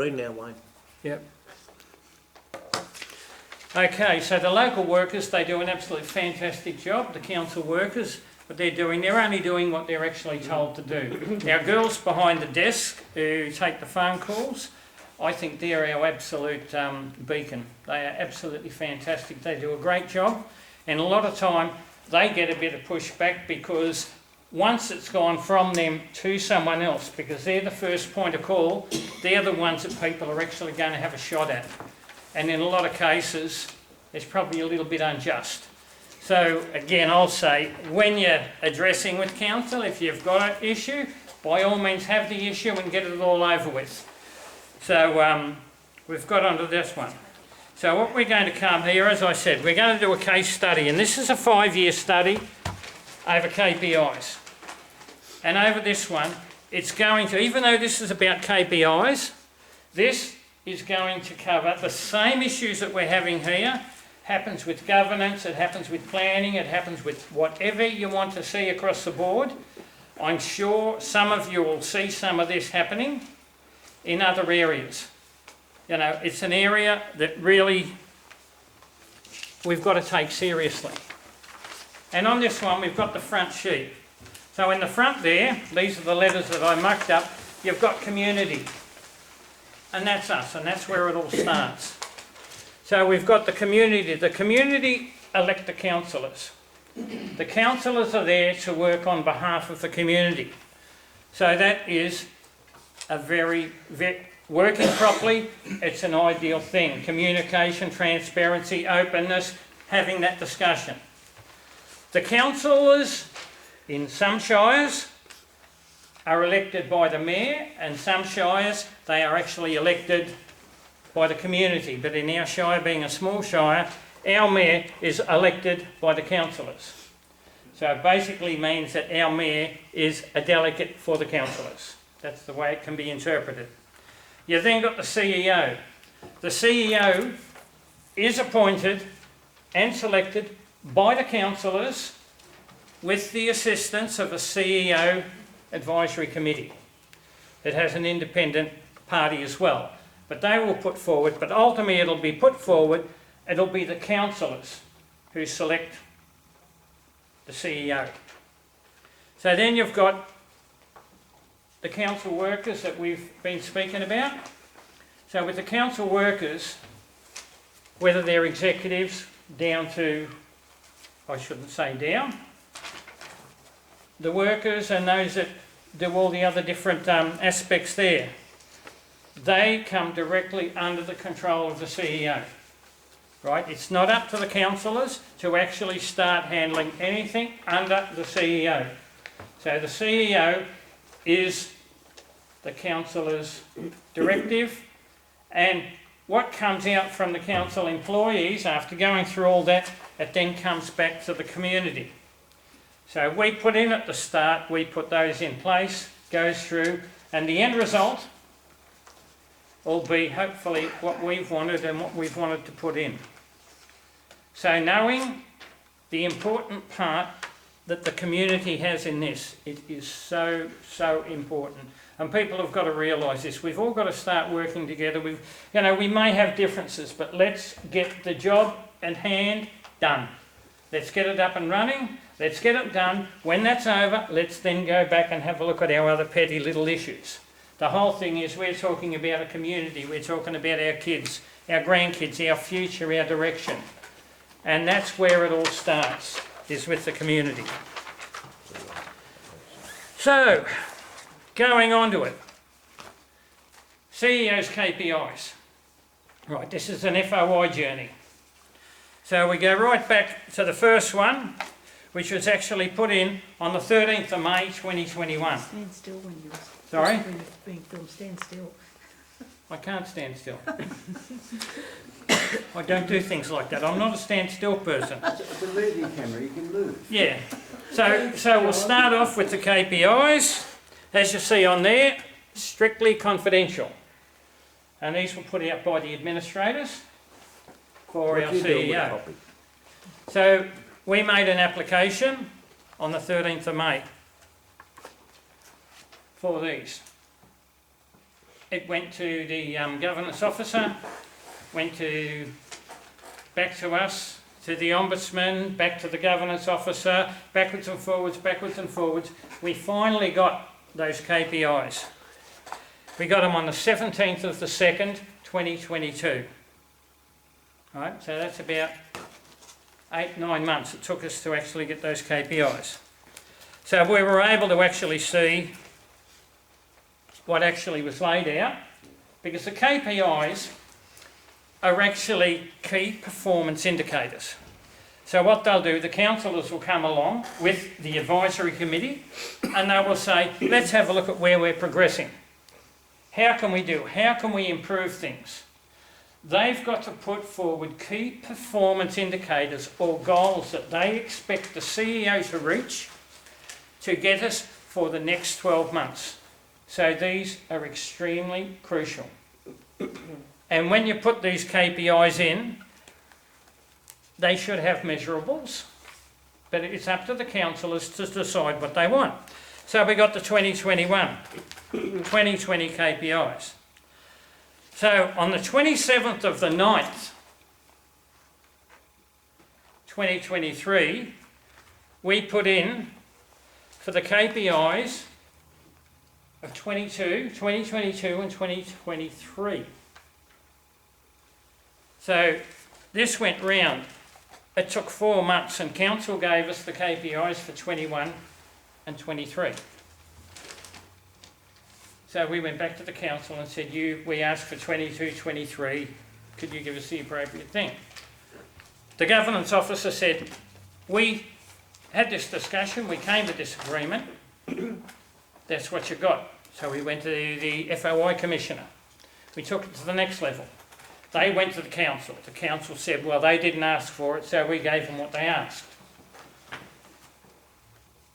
read now, Wayne. Yep. Okay, so the local workers, they do an absolutely fantastic job, the council workers, what they're only doing what they're actually told to do. Our girls behind the desk who take the phone calls, I think they're our absolute beacon. They are absolutely fantastic. They do a great job, and a lot of time they get a bit of pushback because once it's gone from them to someone else, because they're the first point of call, they're the ones that people are actually going to have a shot at. And in a lot of cases, it's probably a little bit unjust. So again, I'll say, when you're addressing with council, if you've got an issue, by all means have the issue and get it all over with. So we've got onto this one. So what we're going to come here, as I said, we're going to do a case study, and this is a 5-year study over KPIs. And over this one, it's going to, even though this is about KPIs, this is going to cover the same issues that we're having here. Happens with governance, it happens with planning, it happens with whatever you want to see across the board. I'm sure some of you will see some of this happening in other areas. You know, it's an area that really we've got to take seriously. And on this one, we've got the front sheet. So in the front there, these are the letters that I mucked up, you've got community. And that's us, and that's where it all starts. So we've got the community elect the councillors. The councillors are there to work on behalf of the community. So that is a working properly, it's an ideal thing. Communication, transparency, openness, having that discussion. The councillors in some shires are elected by the mayor, and some shires they are actually elected by the community. But in our shire, being a small shire, our mayor is elected by the councillors. So it basically means that our mayor is a delegate for the councillors. That's the way it can be interpreted. You've then got the CEO. The CEO is appointed and selected by the councillors with the assistance of a CEO advisory committee. It has an independent party as well, but they will put forward, but ultimately it'll be put forward, it'll be the councillors who select the CEO. So then you've got the council workers that we've been speaking about. So with the council workers, whether they're executives down to, I shouldn't say down, the workers and those that do all the other different aspects there, they come directly under the control of the CEO, right? It's not up to the councillors to actually start handling anything under the CEO. So the CEO is the councillor's directive, and what comes out from the council employees after going through all that, it then comes back to the community. So we put in at the start, we put those in place, goes through, and the end result will be hopefully what we've wanted and what we've wanted to put in. So knowing the important part that the community has in this, it is so, so important. And people have got to realise this. We've all got to start working together. We may have differences, but let's get the job at hand done. Let's get it up and running. Let's get it done. When that's over, let's then go back and have a look at our other petty little issues. The whole thing is we're talking about a community. We're talking about our kids, our grandkids, our future, our direction. And that's where it all starts, is with the community. So, going on to it. CEO's KPIs. Right, this is an FOI journey. So we go right back to the first one, which was actually put in on the 13th of May 2021. Stand still when you're Sorry? being filmed. Stand still. I can't stand still. I don't do things like that. I'm not a stand still person. It's a moving camera, you can move. Yeah. So we'll start off with the KPIs. As you see on there, strictly confidential. And these were put out by the administrators for our CEO. So we made an application on the 13th of May for these. it went to the governance officer, back to us, to the ombudsman, back to the governance officer, backwards and forwards, backwards and forwards. We finally got those KPIs. We got them on the 17th of the 2nd, 2022. Right, so that's about 8-9 months it took us to actually get those KPIs. So we were able to actually see what actually was laid out, because the KPIs are actually key performance indicators. So what they'll do, the councillors will come along with the advisory committee and they will say, let's have a look at where we're progressing. How can we do? How can we improve things? They've got to put forward key performance indicators or goals that they expect the CEO to reach to get us for the next 12 months. So these are extremely crucial. And when you put these KPIs in, they should have measurables, but it's up to the councillors to decide what they want. So we got the 2020 KPIs. So on the 27th of the 9th, 2023, we put in for the KPIs of 2022 and 2023. So this went round. It took 4 months and council gave us the KPIs for 21 and 23. So we went back to the council and said, we asked for 22, 23, could you give us the appropriate thing? The governance officer said, we had this discussion, we came to this agreement, that's what you got. So we went to the FOI commissioner. We took it to the next level. They went to the council. The council said, well, they didn't ask for it, so we gave them what they asked.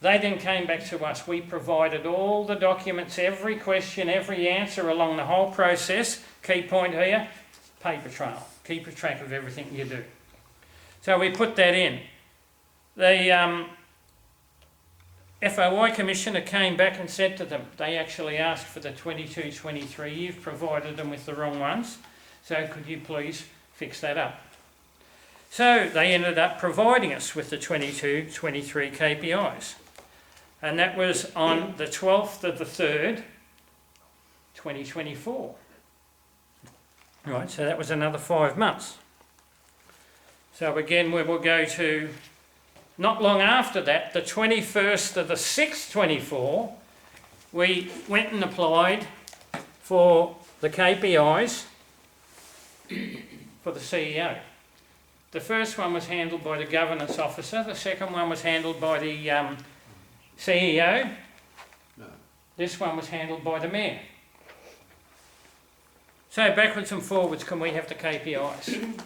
They then came back to us. We provided all the documents, every question, every answer along the whole process. Key point here, paper trail. Keep a track of everything you do. So we put that in. The FOI Commissioner came back and said to them, they actually asked for the 22-23, you've provided them with the wrong ones, so could you please fix that up? So they ended up providing us with the 22-23 KPIs. And that was on the 12th of the 3rd, 2024. Right, so that was another 5 months. So again, we will go to, not long after that, the 21st of the 6th, 24, we went and applied for the KPIs for the CEO. The first one was handled by the governance officer, the second one was handled by the CEO. No. This one was handled by the mayor. So backwards and forwards, can we have the KPIs?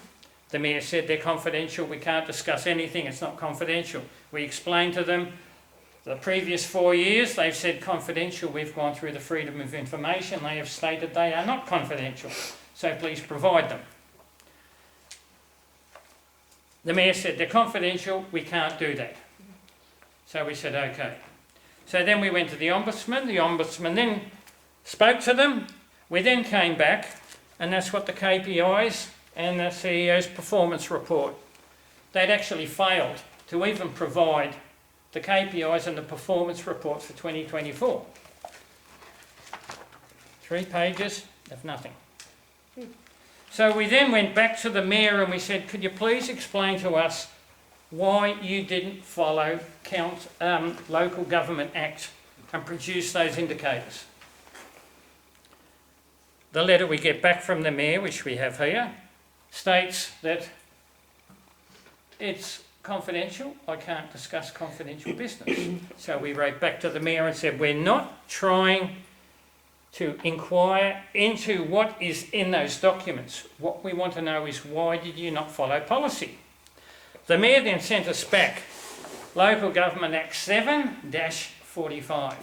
The mayor said they're confidential, we can't discuss anything, it's not confidential. We explained to them the previous 4 years, they've said confidential, we've gone through the freedom of information, they have stated they are not confidential, so please provide them. The mayor said they're confidential, we can't do that. So we said okay. So then we went to the ombudsman then spoke to them, we then came back, and that's what the KPIs and the CEO's performance report. They'd actually failed to even provide the KPIs and the performance report for 2024. 3 pages of nothing. So we then went back to the mayor and we said, could you please explain to us why you didn't follow Local Government Act and produce those indicators? The letter we get back from the mayor, which we have here, states that it's confidential, I can't discuss confidential business. So we wrote back to the mayor and said, we're not trying to inquire into what is in those documents. What we want to know is, why did you not follow policy? The mayor then sent us back Local Government Act 7-45.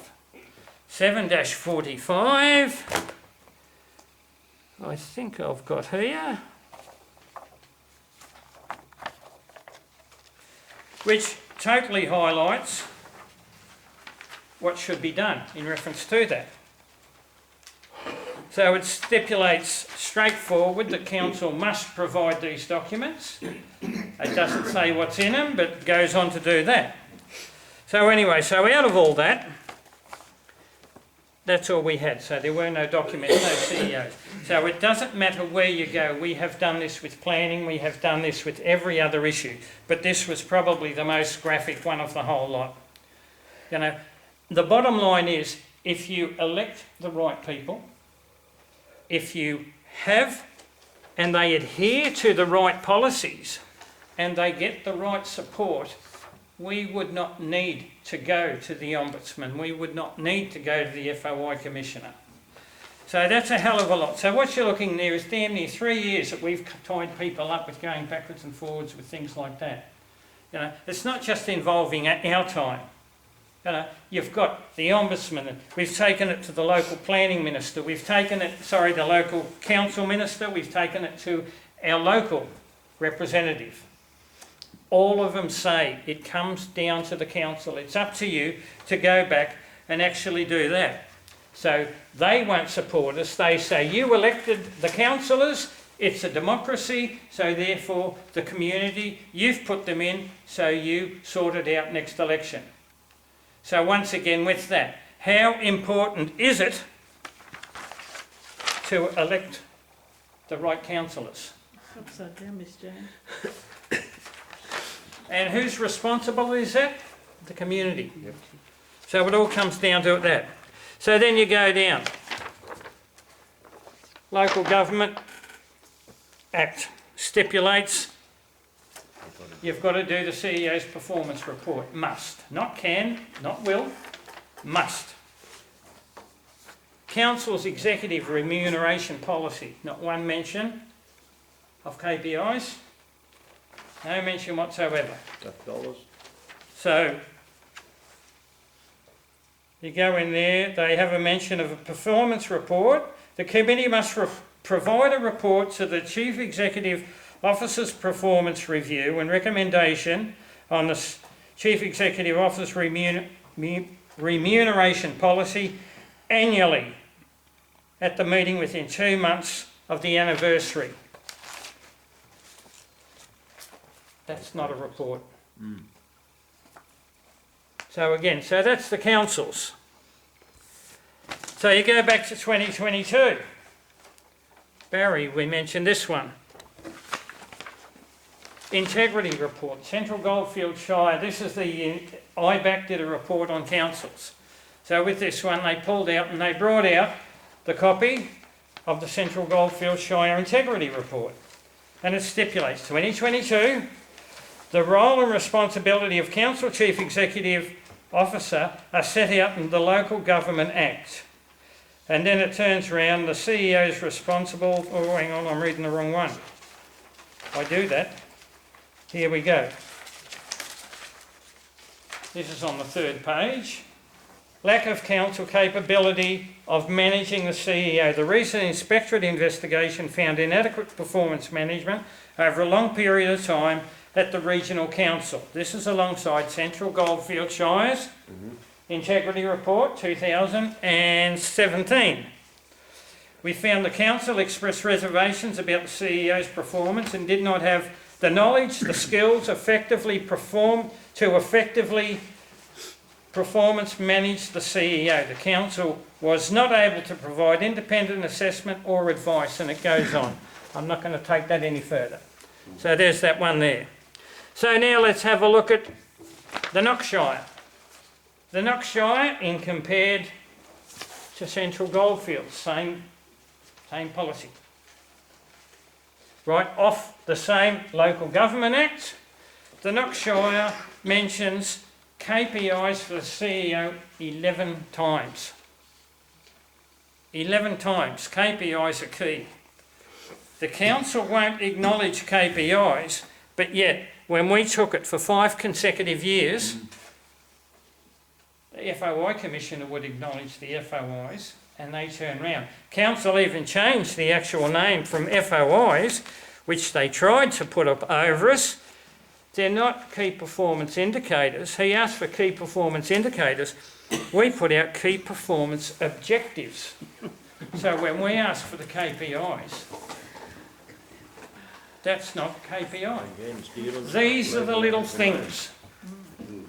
7-45, I think I've got here, which totally highlights what should be done in reference to that. So it stipulates straightforward that council must provide these documents. It doesn't say what's in them, but it goes on to do that. So anyway, so out of all that, that's all we had. So there were no documents, no CEOs. So it doesn't matter where you go. We have done this with planning, we have done this with every other issue, but this was probably the most graphic one of the whole lot. You know, the bottom line is, if you elect the right people, if you have and they adhere to the right policies and they get the right support, we would not need to go to the Ombudsman. We would not need to go to the FOI Commissioner. So that's a hell of a lot. So what you're looking there is damn near 3 years that we've tied people up with going backwards and forwards with things like that. You know, it's not just involving our time. You know, you've got the Ombudsman, we've taken it to the local planning minister, we've taken it, the local council minister, we've taken it to our local representative. All of them say it comes down to the council. It's up to you to go back and actually do that. So they won't support us. They say, you elected the councillors, it's a democracy, so therefore the community, you've put them in, so you sort it out next election. So once again with that, how important is it to elect the right councillors? Upside down, Miss Jane. And who's responsible is that? The community. Yep. So it all comes down to that. So then you go down. Local Government Act stipulates you've got to do the CEO's performance report. Must. Not can, not will. Must. Council's executive remuneration policy. Not one mention of KPIs. No mention whatsoever. Dollars. So you go in there, they have a mention of a performance report. The committee must provide a report to the Chief Executive Officer's performance review and recommendation on the Chief Executive Officer's remuneration policy annually at the meeting within 2 months of the anniversary. That's not a report. So again, so that's the councils. So you go back to 2022. Barry, we mentioned this one. Integrity report, Central Goldfields Shire. This is the, IBAC did a report on councils. So with this one, they pulled out and they brought out the copy of the Central Goldfields Shire Integrity Report. And it stipulates 2022, the role and responsibility of Council Chief Executive Officer are set out in the Local Government Act. And then it turns around, the CEO is responsible, oh hang on, I'm reading the wrong one. I do that. Here we go. This is on the 3rd page. Lack of council capability of managing the CEO. The recent inspectorate investigation found inadequate performance management over a long period of time at the Regional Council. This is alongside Central Goldfields Shires Integrity Report 2017. We found the council expressed reservations about the CEO's performance and did not have the knowledge, the skills effectively performance manage the CEO. The council was not able to provide independent assessment or advice, and it goes on. I'm not going to take that any further. So there's that one there. So now let's have a look at the Knox Shire. The Knox Shire in compared to Central Goldfields, same policy. Right off the same Local Government Act, the Knox Shire mentions KPIs for the CEO 11 times. 11 times. KPIs are key. The council won't acknowledge KPIs, but yet when we took it for 5 consecutive years, the FOI Commissioner would acknowledge the FOIs and they turn round. Council even changed the actual name from FOIs, which they tried to put up over us. They're not key performance indicators. He asked for key performance indicators. We put out key performance objectives. So when we ask for the KPIs, that's not KPI. These are the little things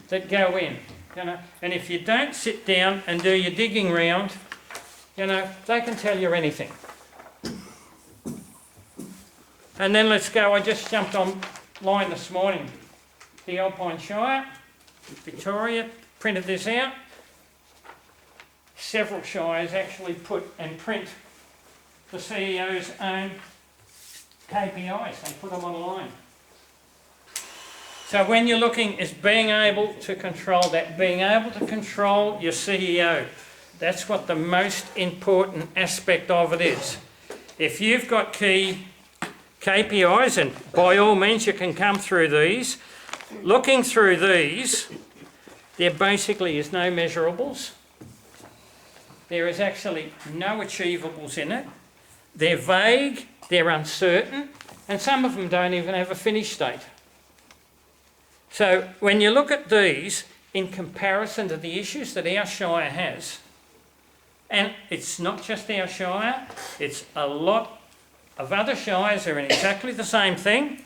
that go in, you know. And if you don't sit down and do your digging round, you know, they can tell you anything. And then let's go, I just jumped online this morning, the Alpine Shire, Victoria, printed this out. Several shires actually put and print the CEO's own KPIs, they put them online. So when you're looking is being able to control that, being able to control your CEO. That's what the most important aspect of it is. If you've got key KPIs, and by all means you can come through these, looking through these, there basically is no measurables. There is actually no achievables in it. They're vague, they're uncertain, and some of them don't even have a finish date. So when you look at these in comparison to the issues that our shire has, and it's not just our shire, it's a lot of other shires are in exactly the same thing,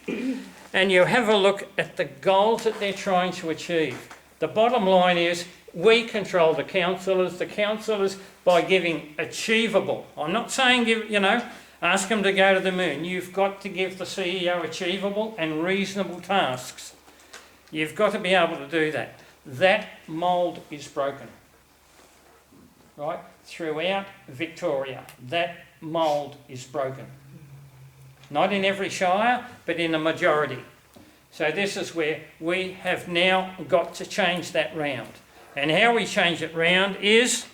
and you have a look at the goals that they're trying to achieve. The bottom line is we control the councillors by giving achievable. I'm not saying give, you know, ask them to go to the moon. You've got to give the CEO achievable and reasonable tasks. You've got to be able to do that. That mould is broken, right? Throughout Victoria, that mould is broken. Not in every shire, but in a majority. So this is where we have now got to change that round. And how we change it round is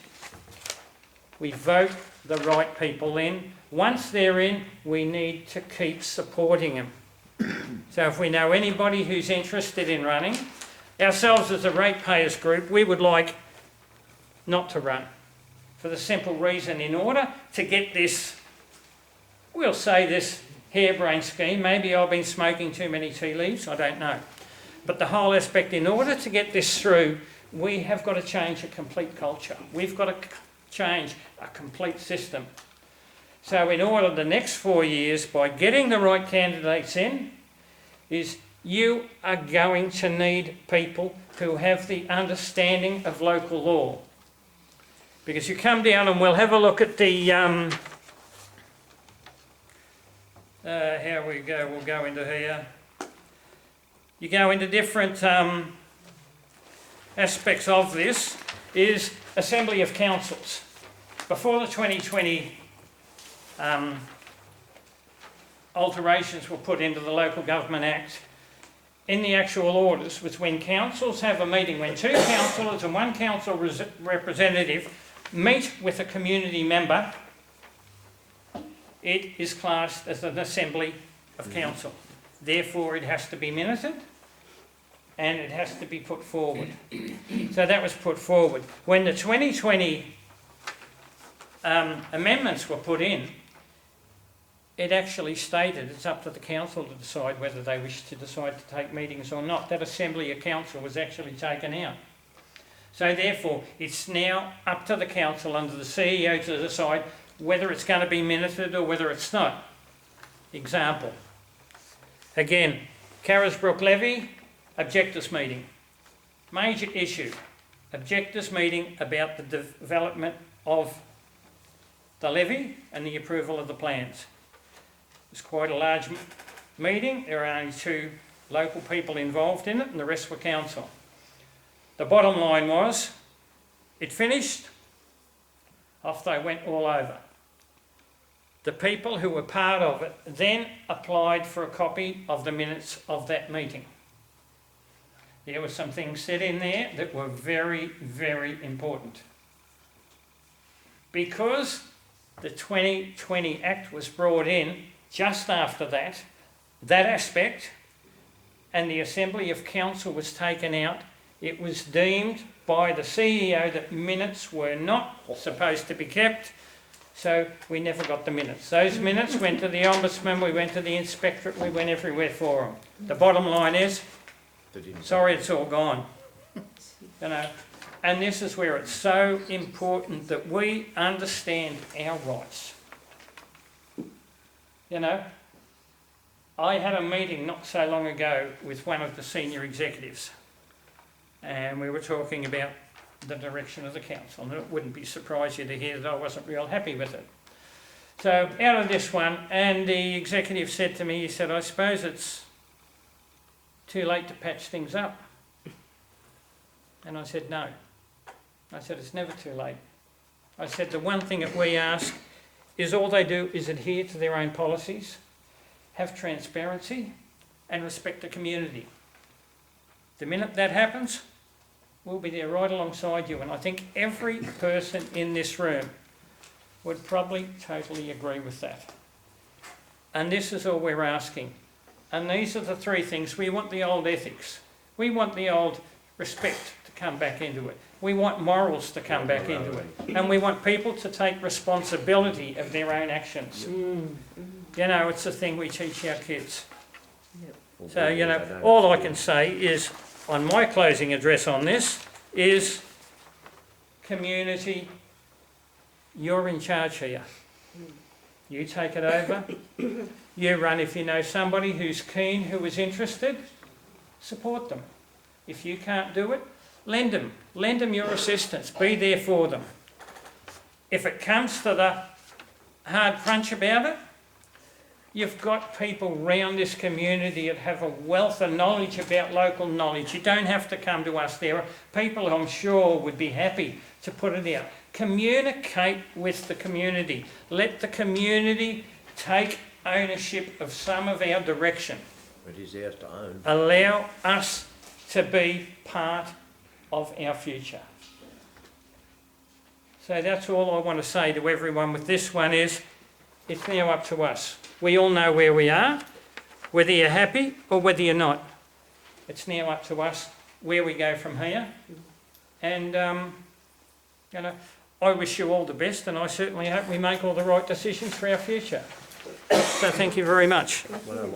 we vote the right people in. Once they're in, we need to keep supporting them. So if we know anybody who's interested in running, ourselves as a Ratepayers group, we would like not to run. For the simple reason, in order to get this, we'll say this harebrained scheme, maybe I've been smoking too many tea leaves, I don't know. But the whole aspect, in order to get this through, we have got to change a complete culture. We've got to change a complete system. So in order the next 4 years, by getting the right candidates in, is you are going to need people who have the understanding of local law. Because you come down and we'll have a look at the, here we go, we'll go into here. You go into different aspects of this, is Assembly of Councils. Before the 2020 alterations were put into the Local Government Act, in the actual orders was when councils have a meeting, when two councillors and one council representative meet with a community member, it is classed as an Assembly of Council. Therefore it has to be minuted and it has to be put forward. So that was put forward. When the 2020 amendments were put in, it actually stated it's up to the council to decide whether they wish to decide to take meetings or not. That Assembly of Council was actually taken out. So therefore, it's now up to the council under the CEO to decide whether it's going to be minuted or whether it's not. Example. Again, Carisbrook Levy, objectors meeting. Major issue. Objectors meeting about the development of the levy and the approval of the plans. It's quite a large meeting. There are only 2 local people involved in it and the rest were council. The bottom line was, it finished, off they went all over. The people who were part of it then applied for a copy of the minutes of that meeting. There were some things said in there that were very, very important. Because the 2020 Act was brought in just after that aspect, and the Assembly of Council was taken out, it was deemed by the CEO that minutes were not supposed to be kept, so we never got the minutes. Those minutes went to the Ombudsman, we went to the Inspectorate, we went everywhere for them. The bottom line is, sorry, it's all gone. You know, And this is where it's so important that we understand our rights. You know, I had a meeting not so long ago with one of the senior executives, and we were talking about the direction of the council, and it wouldn't be surprised you to hear that I wasn't real happy with it. So out of this one, and the executive said to me, he said, I suppose it's too late to patch things up. And I said, no. I said, it's never too late. I said, the one thing that we ask is all they do is adhere to their own policies, have transparency, and respect the community. The minute that happens, we'll be there right alongside you. And I think every person in this room would probably totally agree with that. And this is all we're asking. And these are the three things. We want the old ethics. We want the old respect to come back into it. We want morals to come back into it. And we want people to take responsibility of their own actions. You know, it's the thing we teach our kids. So, you know, all I can say is, on my closing address on this, is community, you're in charge here. You take it over. You run. If you know somebody who's keen, who is interested, support them. If you can't do it, lend them. Lend them your assistance. Be there for them. If it comes to the hard crunch about it, you've got people round this community that have a wealth of knowledge about local knowledge. You don't have to come to us. There are people who I'm sure would be happy to put it out. Communicate with the community. Let the community take ownership of some of our direction. It is ours to own. Allow us to be part of our future. So that's all I want to say to everyone with this one is, it's now up to us. We all know where we are, whether you're happy or whether you're not. It's now up to us where we go from here. And, you know, I wish you all the best, and I certainly hope we make all the right decisions for our future. So thank you very much. Well,